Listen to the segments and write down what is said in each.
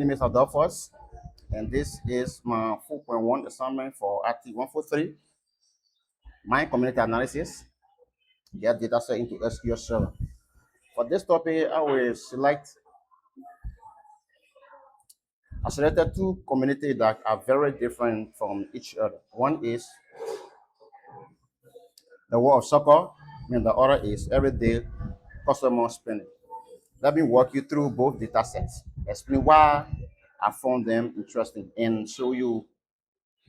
name is Adolphus, and this is my 4.1 assignment for RT 143, Mind Community Analysis, get data set into SQL Server. For this topic, I selected two communities that are very different from each other. One is the world of soccer, and the other is everyday customer spending. Let me walk you through both data sets, explain why I found them interesting, and show you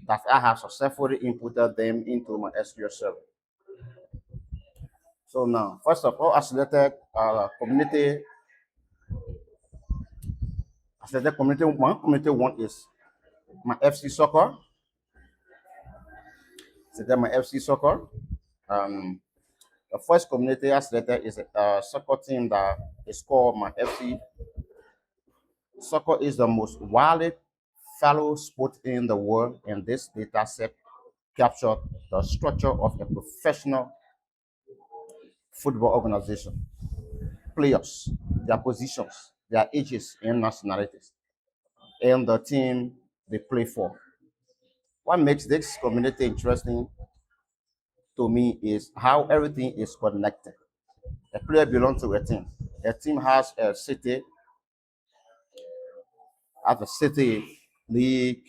that I have successfully inputted them into my SQL Server. So now, first of all, I selected community one. Community one is my FC soccer. Selected my FC soccer. Um, the first community I selected is a soccer team that is called my FC. Soccer is the most widely followed sport in the world, and this data set captured the structure of a professional football organization, players, their positions, their ages and nationalities, and the team they play for. What makes this community interesting to me is how everything is connected. A player belongs to a team. A team has a city, league,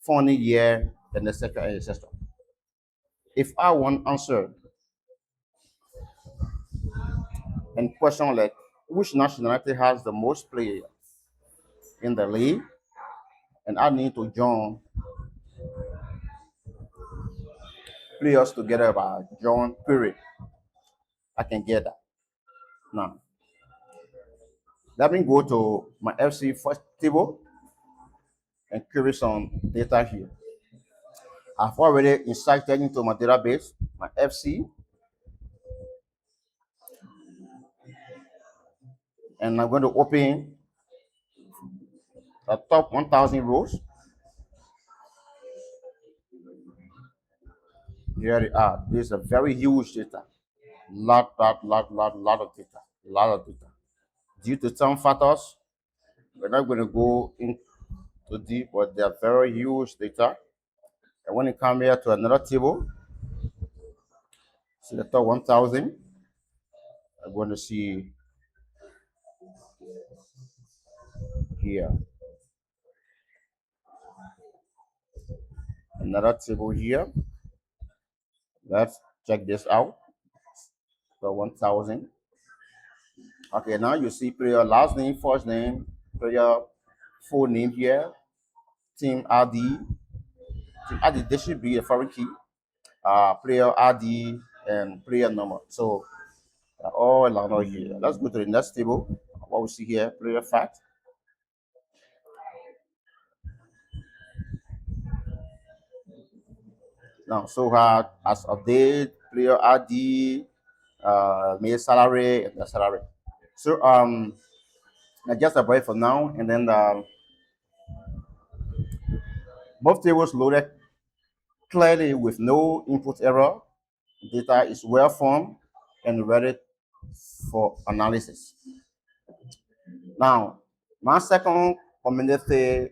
funny year, and etc. etc. If I want answer and question like which nationality has the most players in the league, and I need to join players together by John Query, I can get that. Now, let me go to my FC first table and query some data here. I've already inserted into my database my FC, and I'm going to open the top 1,000 rows. Here they are. This is a very huge data. Lot of data. Lot of data. Due to some factors, we're not going to go into deep, but they are very huge data. And when you come here to another table, see the top 1,000, I'm going to see here another table here. Let's check this out. So 1,000. Okay, now you see player last name, first name, player full name here, team ID. Team ID, this should be a foreign key. Player ID and player number. So all along here. Let's go to the next table. What we see here, player fact. Now, so as update, player ID, mail salary, and the salary. So just a break for now, and then both tables loaded clearly with no input error. Data is well formed and ready for analysis. Now, my second community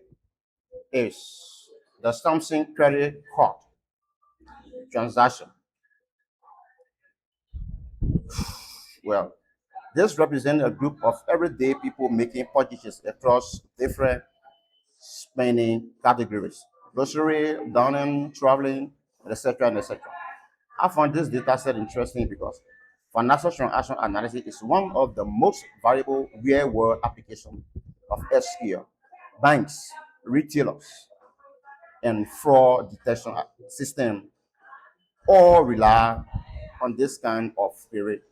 is the Samsung credit card transaction. Well, this represents a group of everyday people making purchases across different spending categories: grocery, dining, traveling, etc. and etc. I found this data set interesting because financial transaction analysis is one of the most valuable real-world applications of SQL. Banks, retailers, and fraud detection system all rely on this kind of spirit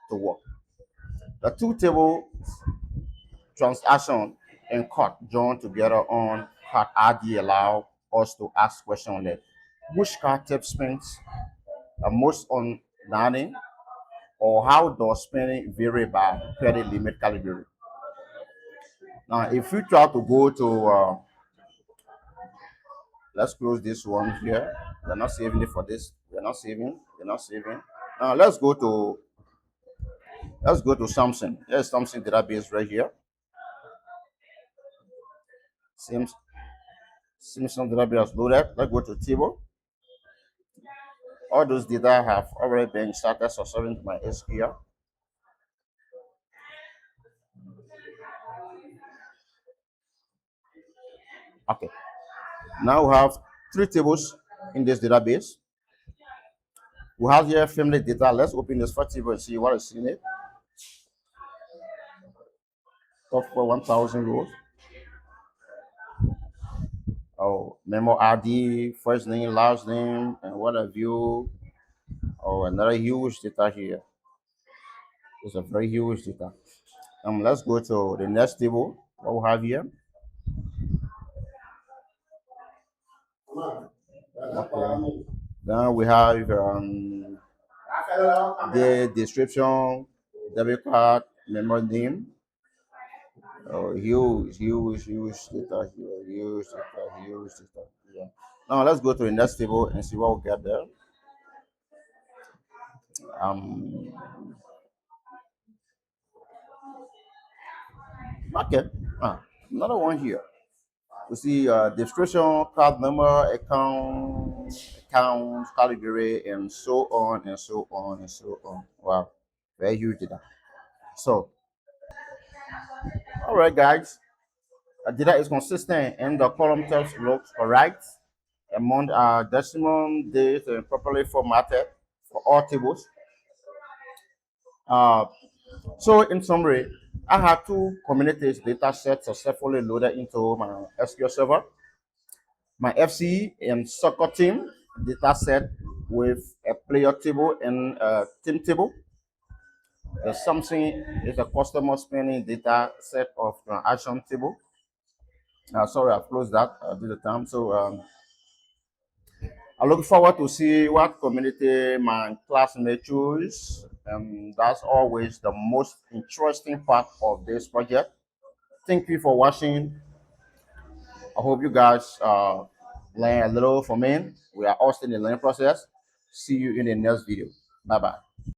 to work. The two table transaction and card joined together on card ID allow us to ask questions like which card type spends the most on dining, or how does spending vary by credit limit category. Now, if you try to go to, let's close this one here. We're not saving it for this. We're not saving. We're not saving. Now, let's go to Samsung. There's Samsung database right here. Seems some database loaded. Let's go to table. All those data have already been started successfully into my SQL. Okay. Now we have three tables in this database. We have here family data. Let's open this first table and see what is in it. Top for 1,000 rows. Oh, memo ID, first name, last name, and what have you. Oh, another huge data here. It's a very huge data. Let's go to the next table. What we have here. Okay. Then we have the description, debit card, memory name. Oh, huge data here. Huge data. Yeah. Now let's go to the next table and see what we get there. Um, okay. Another one here. We see description, card number, account, category, and so on and so on and so on. Wow, very huge data. So, all right, guys, data is consistent and the column text looks correct. Amount are decimal dates and properly formatted for all tables. Uh, so, in summary, I have two communities data sets successfully loaded into my SQL server. My FC and soccer team data set with a player table and a team table. The something is a customer spending data set of transaction table. Sorry, I closed that due to time. So I look forward to see what community my classmates choose. That's always the most interesting part of this project. Thank you for watching. I hope you guys learn a little from me. We are all still in the learning process. See you in the next video. Bye bye.